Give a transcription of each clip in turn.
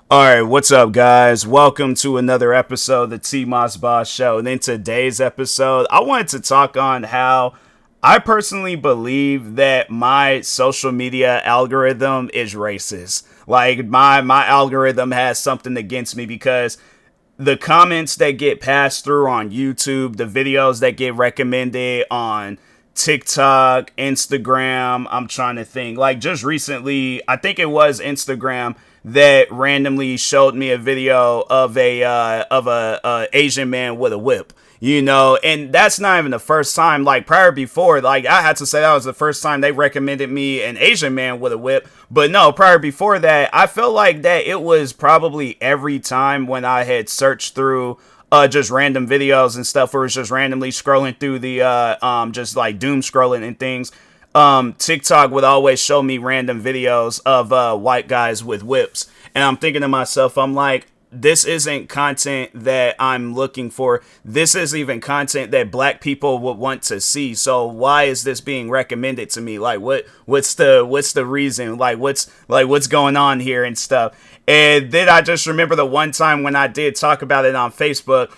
All right, what's up, guys? Welcome to another episode of the TMossBoss Show. And in today's episode, I wanted to talk on how I personally believe that my social media algorithm is racist. Like my algorithm has something against me because the comments that get passed through on YouTube, the videos that get recommended on TikTok, Instagram. I'm trying to think. Like just recently, I think it was Instagram that randomly showed me a video of a Asian man with a whip. And that's not even the first time. Like prior before, like I had to say that was the first time they recommended me an Asian man with a whip. But no, prior before that, I felt like that it was probably every time when I had searched through just random videos and stuff, where it's just randomly scrolling through the just like doom scrolling and things. TikTok would always show me random videos of white guys with whips, and I'm thinking to myself, I'm like, this isn't content that I'm looking for. This is even content that black people would want to see. So why is this being recommended to me? Like what's the reason? What's going on here and stuff? And then I just remember the one time when I did talk about it on Facebook.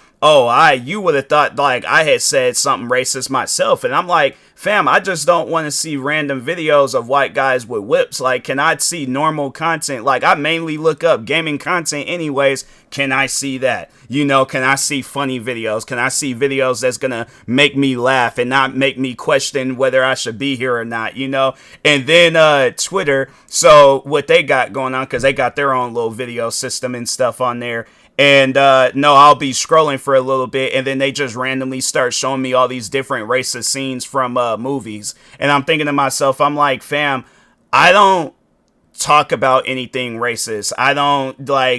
You would have thought like I had said something racist myself. And I'm like, fam, I just don't want to see random videos of white guys with whips. Like, can I see normal content? Like, I mainly look up gaming content anyways. Can I see that? Can I see funny videos? Can I see videos that's going to make me laugh and not make me question whether I should be here or not, And then Twitter, so what they got going on, because they got their own little video system and stuff on there. And no, I'll be scrolling for a little bit, and then they just randomly start showing me all these different racist scenes from movies. And I'm thinking to myself, I'm like, fam, I don't talk about anything racist. I don't I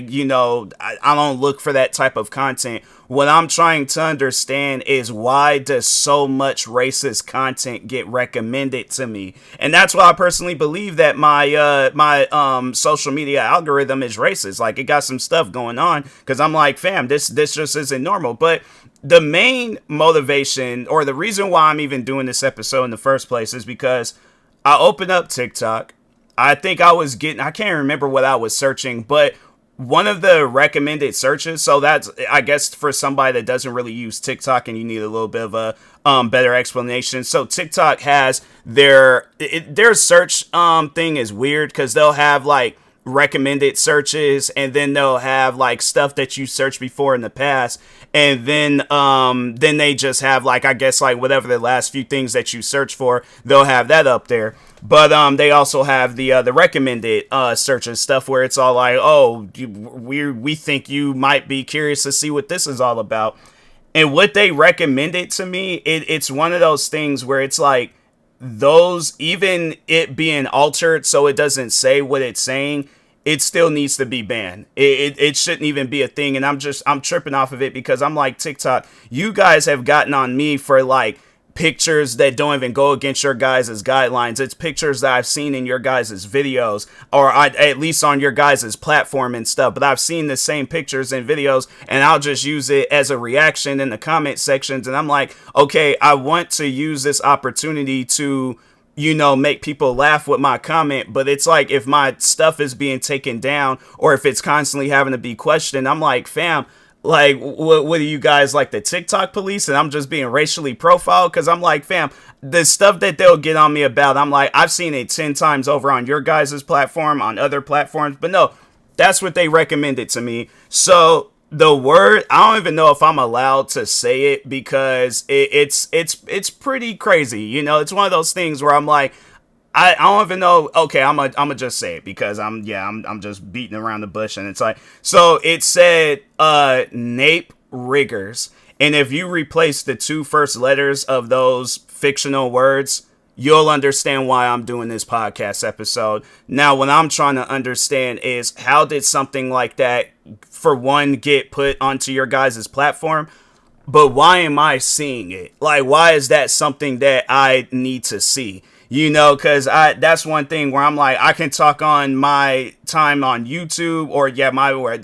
don't look for that type of content. What I'm trying to understand is, why does so much racist content get recommended to me? And that's why I personally believe that my social media algorithm is racist. Like, it got some stuff going on, because I'm like, fam, this just isn't normal. But the main motivation, or the reason why I'm even doing this episode in the first place, is because I opened up TikTok. I think I can't remember what I was searching, but one of the recommended searches, so that's, I guess, for somebody that doesn't really use TikTok and you need a little bit of a better explanation. So TikTok has their search thing is weird, because they'll have like recommended searches, and then they'll have like stuff that you searched before in the past, and then they just have like, I guess, like whatever the last few things that you search for, they'll have that up there. But they also have the recommended searches, stuff where it's all like, we think you might be curious to see what this is all about. And what they recommended to me, it's one of those things where it's like, those, even it being altered so it doesn't say what it's saying, it still needs to be banned. It shouldn't even be a thing. And I'm tripping off of it, because I'm like, TikTok, you guys have gotten on me for like pictures that don't even go against your guys' guidelines. It's pictures that I've seen in your guys' videos, or at least on your guys' platform and stuff. But I've seen the same pictures and videos, and I'll just use it as a reaction in the comment sections. And I'm like, okay, I want to use this opportunity to, make people laugh with my comment. But it's like, if my stuff is being taken down, or if it's constantly having to be questioned, I'm like, fam, like, what are you guys, like the TikTok police? And I'm just being racially profiled? Because I'm like, fam, the stuff that they'll get on me about, I'm like, I've seen it 10 times over on your guys' platform, on other platforms. But no, that's what they recommended to me. So the word, I don't even know if I'm allowed to say it, because it's pretty crazy. It's one of those things where I'm like, I don't even know. Okay, I'm gonna just say it, because I'm just beating around the bush, and it's like, so it said Nape Riggers, and if you replace the two first letters of those fictional words, you'll understand why I'm doing this podcast episode. Now, what I'm trying to understand is, how did something like that, for one, get put onto your guys' platform? But why am I seeing it? Like, why is that something that I need to see? Because that's one thing where I'm like, I can talk on my time on YouTube, or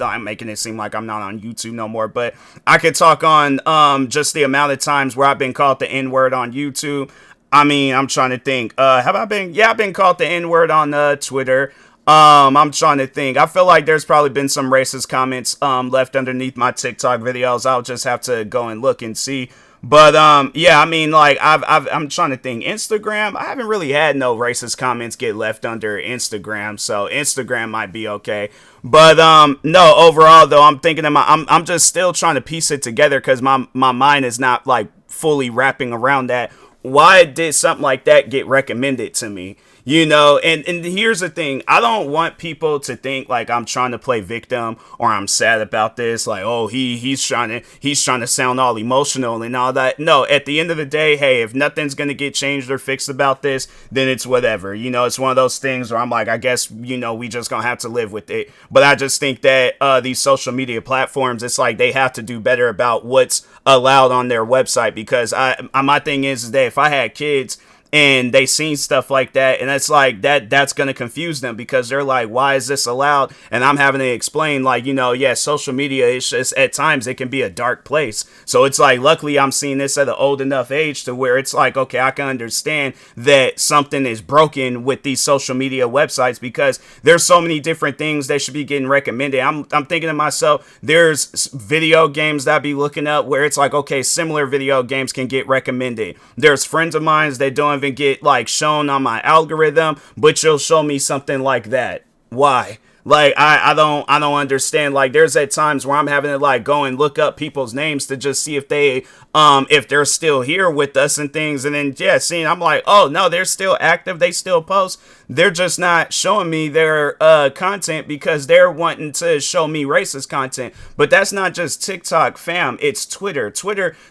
I'm making it seem like I'm not on YouTube no more, but I could talk on just the amount of times where I've been called the N-word on YouTube. I mean, I'm trying to think. Have I been? Yeah, I've been called the N-word on Twitter. I'm trying to think. I feel like there's probably been some racist comments left underneath my TikTok videos. I'll just have to go and look and see. But yeah, I mean, like I'm trying to think. Instagram, I haven't really had no racist comments get left under Instagram, so Instagram might be okay. But no, overall though, I'm thinking I'm just still trying to piece it together because my mind is not like fully wrapping around that. Why did something like that get recommended to me? You know, and here's the thing. I don't want people to think like I'm trying to play victim or I'm sad about this. Like, oh, he's trying to sound all emotional and all that. No, at the end of the day, hey, if nothing's gonna get changed or fixed about this, then it's whatever. You know, it's one of those things where I'm like, I guess, you know, we just gonna have to live with it. But I just think that these social media platforms, it's like they have to do better about what's allowed on their website, because my thing is that if I had kids and they seen stuff like that, and it's like that's going to confuse them, because they're like, why is this allowed? And I'm having to explain, like, you know, yeah, social media is just, at times it can be a dark place. So it's like, luckily I'm seeing this at an old enough age to where it's like, okay, I can understand that something is broken with these social media websites, because there's so many different things that should be getting recommended. I'm thinking to myself, there's video games that I be looking up where it's like, okay, similar video games can get recommended. There's friends of mine that don't even get like shown on my algorithm, but you'll show me something like that. Why? Like, I don't understand. Like, there's at times where I'm having to like go and look up people's names to just see if they're still here with us and things. And then, yeah, seeing, I'm like, oh no, they're still active. They still post. They're just not showing me their content because they're wanting to show me racist content. But that's not just TikTok, fam. It's Twitter.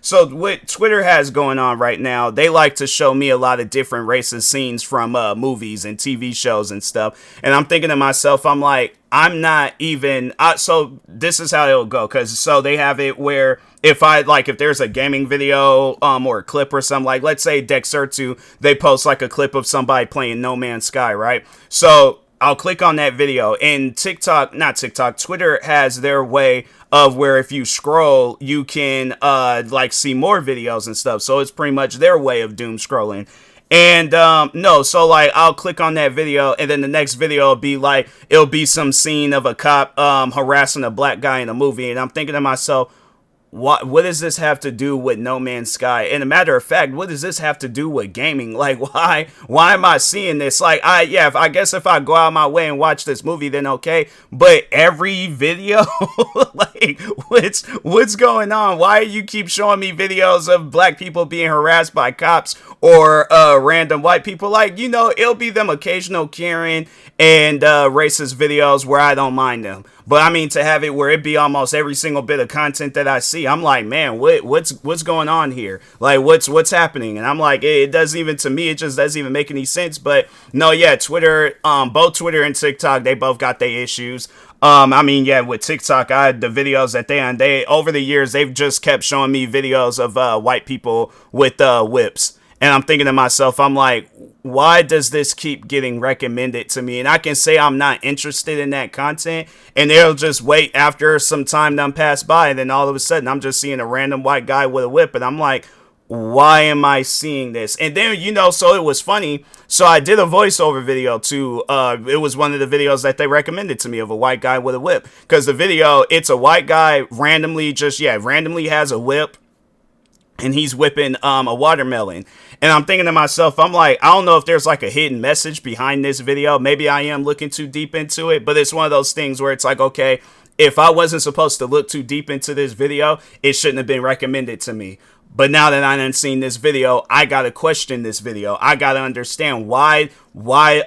So what Twitter has going on right now, they like to show me a lot of different racist scenes from movies and TV shows and stuff. And I'm thinking to myself, I'm like, I'm not even, so this is how it'll go. Cause so they have it where if there's a gaming video, or a clip or something, like let's say Dexertu, they post like a clip of somebody playing No Man's Sky, right? So I'll click on that video, and Twitter has their way of where if you scroll, you can like see more videos and stuff. So it's pretty much their way of doom scrolling. And no, so like I'll click on that video, and then the next video will be like, it'll be some scene of a cop harassing a black guy in a movie, and I'm thinking to myself, what does this have to do with No Man's Sky? And a matter of fact, what does this have to do with gaming? Like, why am I seeing this? Like, I guess if I go out my way and watch this movie, then okay. But every video, like, what's going on? Why do you keep showing me videos of black people being harassed by cops or random white people? Like, you know, it'll be them occasional Karen and racist videos where I don't mind them. But I mean, to have it where it be almost every single bit of content that I see, I'm like, man, what's going on here? Like, what's happening? And I'm like, it doesn't even, to me, it just doesn't even make any sense. But no, yeah, Twitter, both Twitter and TikTok, they both got their issues. I mean, yeah, with TikTok, the videos that they over the years, they've just kept showing me videos of white people with whips. And I'm thinking to myself, I'm like, why does this keep getting recommended to me? And I can say I'm not interested in that content, and they'll just wait after some time done pass by, and then all of a sudden I'm just seeing a random white guy with a whip, and I'm like, why am I seeing this? And then, you know, so it was funny. So I did a voiceover video too. It was one of the videos that they recommended to me of a white guy with a whip, because the video, it's a white guy randomly has a whip, and he's whipping a watermelon. And I'm thinking to myself, I'm like, I don't know if there's like a hidden message behind this video. Maybe I am looking too deep into it, but it's one of those things where it's like, okay, if I wasn't supposed to look too deep into this video, it shouldn't have been recommended to me. But now that I done seen this video, I gotta question this video. I gotta understand why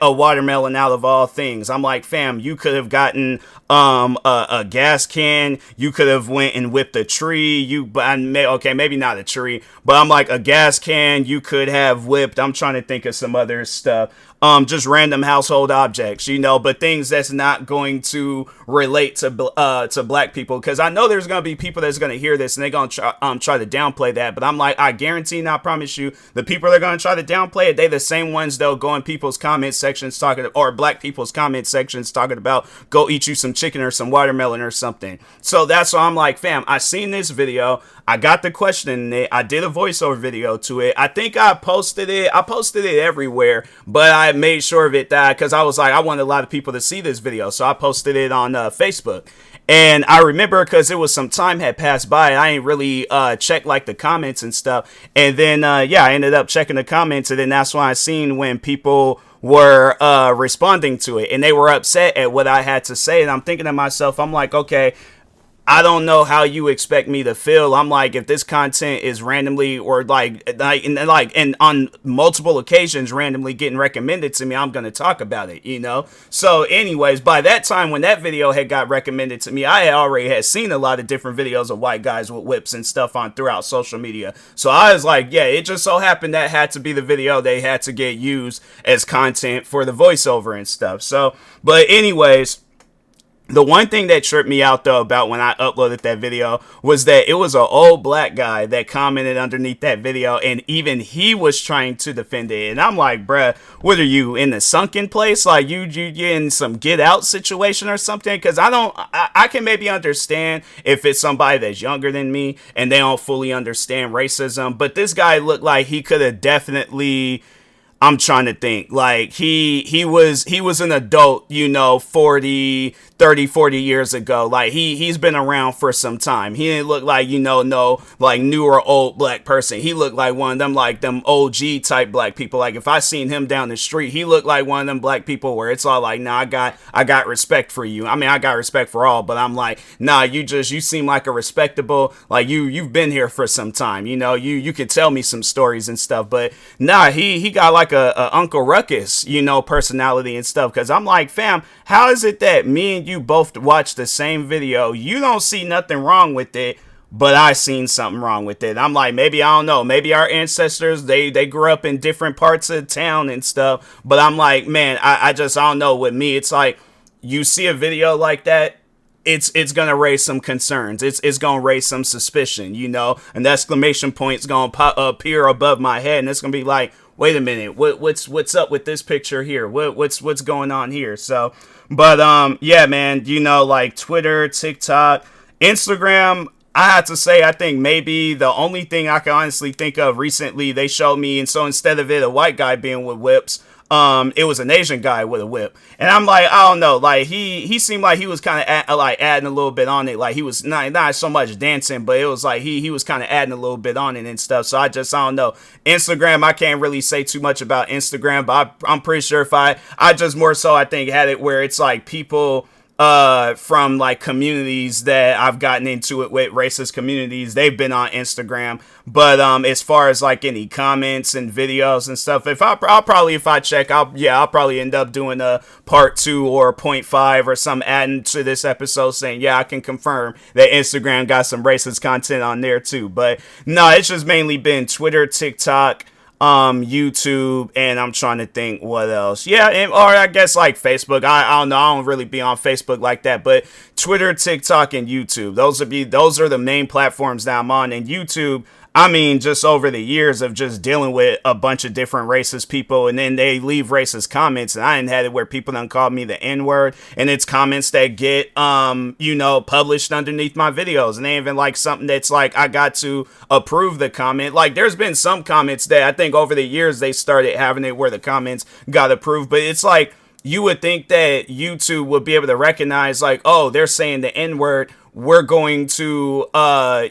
a watermelon out of all things. I'm like, fam, you could have gotten a gas can. You could have went and whipped a tree. Okay, maybe not a tree, but I'm like, a gas can. You could have whipped. I'm trying to think of some other stuff. Just random household objects, you know, but things that's not going to relate to black people, because I know there's gonna be people that's gonna hear this and they're gonna try to downplay that. But I'm like, I guarantee and I promise you, the people that are gonna try to downplay it, they the same ones that'll go in people's comment sections or black people's comment sections talking about, go eat you some chicken or some watermelon or something. So that's why I'm like, fam, I seen this video. I got the question in it. I did a voiceover video to it. I think I posted it everywhere, but I made sure of it that because I was like, I wanted a lot of people to see this video, so I posted it on Facebook. And I remember because it was some time had passed by, I ain't really checked like the comments and stuff. And then yeah, I ended up checking the comments, and then that's when I seen when people were responding to it, and they were upset at what I had to say. And I'm thinking to myself, I'm like, okay, I don't know how you expect me to feel. I'm like, if this content is randomly or and on multiple occasions randomly getting recommended to me, I'm gonna talk about it, you know. So, anyways, by that time when that video had got recommended to me, I already had seen a lot of different videos of white guys with whips and stuff on throughout social media. So I was like, yeah, it just so happened that had to be the video they had to get used as content for the voiceover and stuff. So, but anyways. The one thing that tripped me out, though, about when I uploaded that video was that it was an old black guy that commented underneath that video, and even he was trying to defend it. And I'm like, bruh, what are you, in the sunken place? Like, you in some get out situation or something? Because I can maybe understand if it's somebody that's younger than me and they don't fully understand racism. But this guy looked like he could have definitely... I'm trying to think, like he was an adult, you know, 40 years ago. Like he's been around for some time. He didn't look like, you know, no like new or old black person. He looked like one of them, like them OG type black people. Like if I seen him down the street, he looked like one of them black people where it's all like, nah, I got respect for you. I mean, I got respect for all, but I'm like, nah, you seem like a respectable, like you've been here for some time, you know, you could tell me some stories and stuff, but nah, he got like a Uncle Ruckus, you know, personality and stuff. Because I'm like, fam, how is it that me and you both watch the same video? You don't see nothing wrong with it, but I seen something wrong with it. I'm like, maybe, I don't know, maybe our ancestors, they grew up in different parts of town and stuff. But I'm like, man, I don't know. With me, it's like, you see a video like that, it's gonna raise some concerns. It's gonna raise some suspicion, you know. An exclamation point's gonna appear above my head, and it's gonna be like, wait a minute, what's up with this picture here? What's going on here? So, but yeah, man, you know, like Twitter, TikTok, Instagram. I have to say, I think maybe the only thing I can honestly think of recently, they showed me, and so instead of it a white guy being with whips, it was an Asian guy with a whip. And I'm like, I don't know, like he seemed like he was kind of like adding a little bit on it. Like he was not so much dancing, but it was like he was kind of adding a little bit on it and stuff. So I don't know. Instagram, I can't really say too much about Instagram, but I'm pretty sure if I just more so I think had it where it's like people from like communities that I've gotten into it with, racist communities, they've been on Instagram. But as far as like any comments and videos and stuff, I'll probably end up doing a part 2 or 0.5 or some adding to this episode saying, yeah, I can confirm that Instagram got some racist content on there too. But no, it's just mainly been Twitter, TikTok, YouTube, and I'm trying to think what else. Yeah, or I guess like Facebook. I don't know. I don't really be on Facebook like that, but Twitter, TikTok, and YouTube. Those are the main platforms that I'm on. And YouTube, I mean, just over the years of just dealing with a bunch of different racist people, and then they leave racist comments, and I ain't had it where people done called me the N-word, and it's comments that get, you know, published underneath my videos, and they even like something that's like, I got to approve the comment. Like, there's been some comments that I think over the years they started having it where the comments got approved, but it's like, you would think that YouTube would be able to recognize like, oh, they're saying the N-word, we're going to,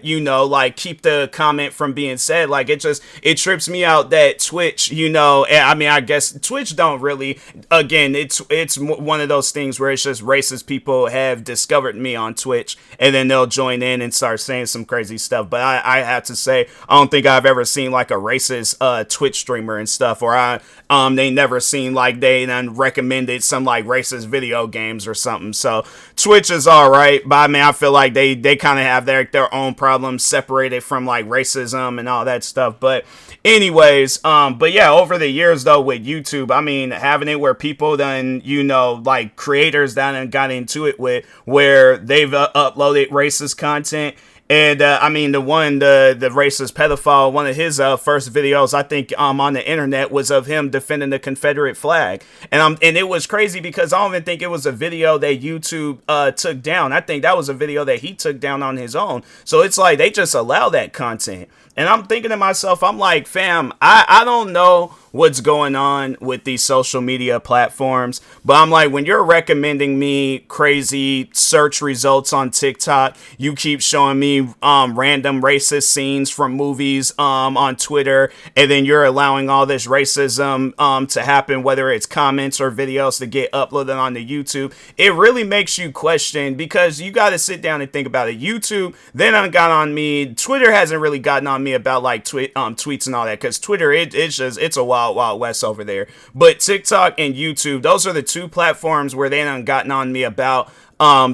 you know, like keep the comment from being said. Like it trips me out that Twitch, you know, I mean, I guess Twitch don't really, again, it's one of those things where it's just racist people have discovered me on Twitch and then they'll join in and start saying some crazy stuff. But I have to say, I don't think I've ever seen like a racist, Twitch streamer and stuff, or they never seen like they done recommended some like racist video games or something. So Twitch is all right, but I mean, I feel like they kind of have their own problems separated from like racism and all that stuff. But anyways, but yeah, over the years though with YouTube, I mean, having it where people done, you know, like creators that got into it with where they've uploaded racist content. And I mean, the racist pedophile, one of his first videos, I think, on the internet was of him defending the Confederate flag. And it was crazy because I don't even think it was a video that YouTube took down. I think that was a video that he took down on his own. So it's like they just allow that content. And I'm thinking to myself, I'm like, fam, I don't know what's going on with these social media platforms. But I'm like, when you're recommending me crazy search results on TikTok, you keep showing me random racist scenes from movies on Twitter, and then you're allowing all this racism to happen, whether it's comments or videos to get uploaded onto YouTube. It really makes you question, because you got to sit down and think about it. YouTube then got on me. Twitter hasn't really gotten on me about like tweets and all that, because Twitter it's a wild west over there. But TikTok and YouTube, those are the two platforms where they done gotten on me about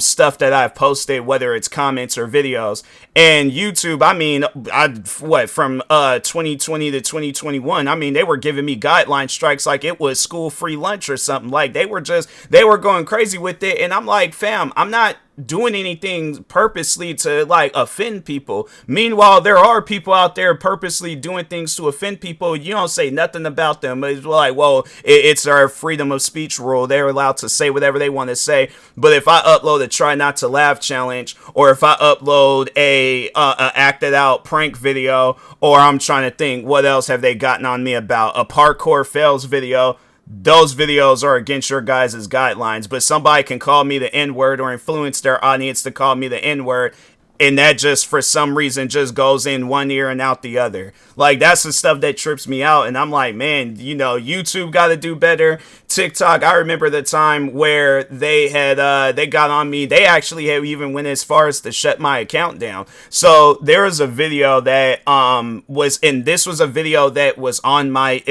stuff that I've posted, whether it's comments or videos. And YouTube, I mean, from 2020 to 2021, I mean, they were giving me guideline strikes like it was school free lunch or something. Like they were going crazy with it. And I'm like, fam, I'm not doing anything purposely to like offend people. Meanwhile, there are people out there purposely doing things to offend people. You don't say nothing about them. It's like, well, it's our freedom of speech rule. They're allowed to say whatever they want to say. But if I upload a try not to laugh challenge, or if I upload a acted out prank video, or I'm trying to think, what else have they gotten on me about? A parkour fails video. Those videos are against your guys' guidelines, but somebody can call me the N-word or influence their audience to call me the N-word, and that just for some reason just goes in one ear and out the other. Like, that's the stuff that trips me out. And I'm like, man, you know, YouTube got to do better. TikTok, I remember the time where they got on me. They actually had even went as far as to shut my account down. So there was a video that this was a video that was on my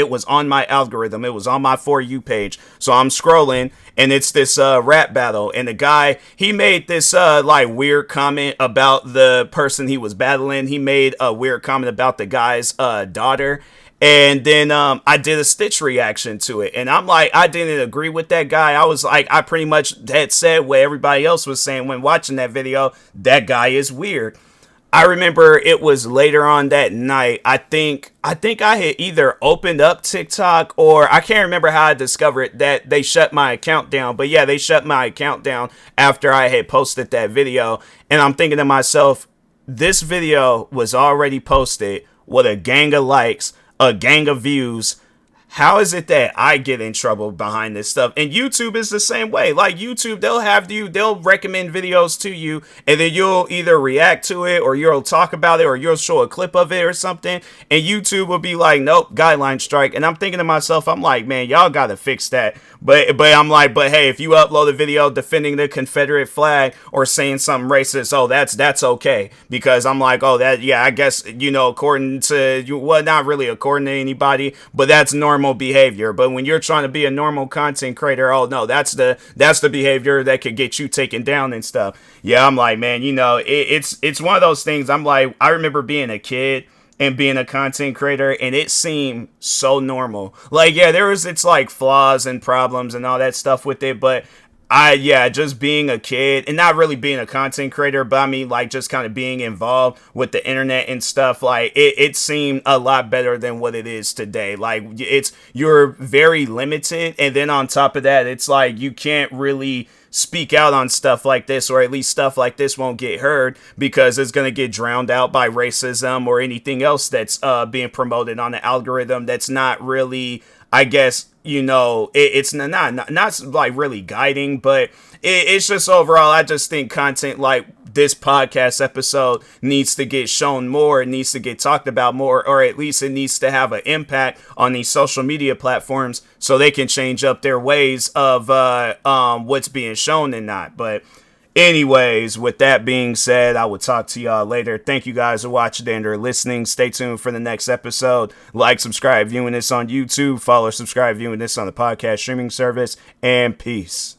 algorithm. It was on my For You page. So I'm scrolling, and it's this rap battle, and the guy, he made this like weird comment about the person he was battling. He made a weird comment about the guy's daughter. And then I did a Stitch reaction to it. And I'm like, I didn't agree with that guy. I was like, I pretty much had said what everybody else was saying when watching that video. That guy is weird. I remember it was later on that night. I think I had either opened up TikTok, or I can't remember how I discovered that they shut my account down. But yeah, they shut my account down after I had posted that video. And I'm thinking to myself, this video was already posted with a gang of likes, a gang of views. How is it that I get in trouble behind this stuff? And YouTube is the same way. Like YouTube, they'll recommend videos to you, and then you'll either react to it, or you'll talk about it, or you'll show a clip of it or something. And YouTube will be like, nope, guideline strike. And I'm thinking to myself, I'm like, man, y'all got to fix that. But I'm like, but hey, if you upload a video defending the Confederate flag or saying something racist, oh, that's okay. Because I'm like, oh, that, yeah, I guess, you know, according to, well, not really according to anybody, but that's normal behavior. But when you're trying to be a normal content creator, oh no, that's the behavior that could get you taken down and stuff. Yeah, I'm like, man, you know, it's one of those things. I'm like, I remember being a kid and being a content creator, and it seemed so normal. Like, yeah, it's like flaws and problems and all that stuff with it, but just being a kid and not really being a content creator, but I mean, like, just kind of being involved with the internet and stuff, like, it seemed a lot better than what it is today. Like, you're very limited, and then on top of that, it's like, you can't really speak out on stuff like this, or at least stuff like this won't get heard, because it's going to get drowned out by racism or anything else that's being promoted on the algorithm that's not really, I guess, you know, it's not like really guiding, but it's just overall, I just think content like this podcast episode needs to get shown more. It needs to get talked about more, or at least it needs to have an impact on these social media platforms so they can change up their ways of what's being shown and not. But anyways, with that being said, I will talk to y'all later. Thank you guys for watching and or listening. Stay tuned for the next episode. Like, subscribe, viewing this on YouTube. Follow, subscribe, viewing this on the podcast streaming service. And peace.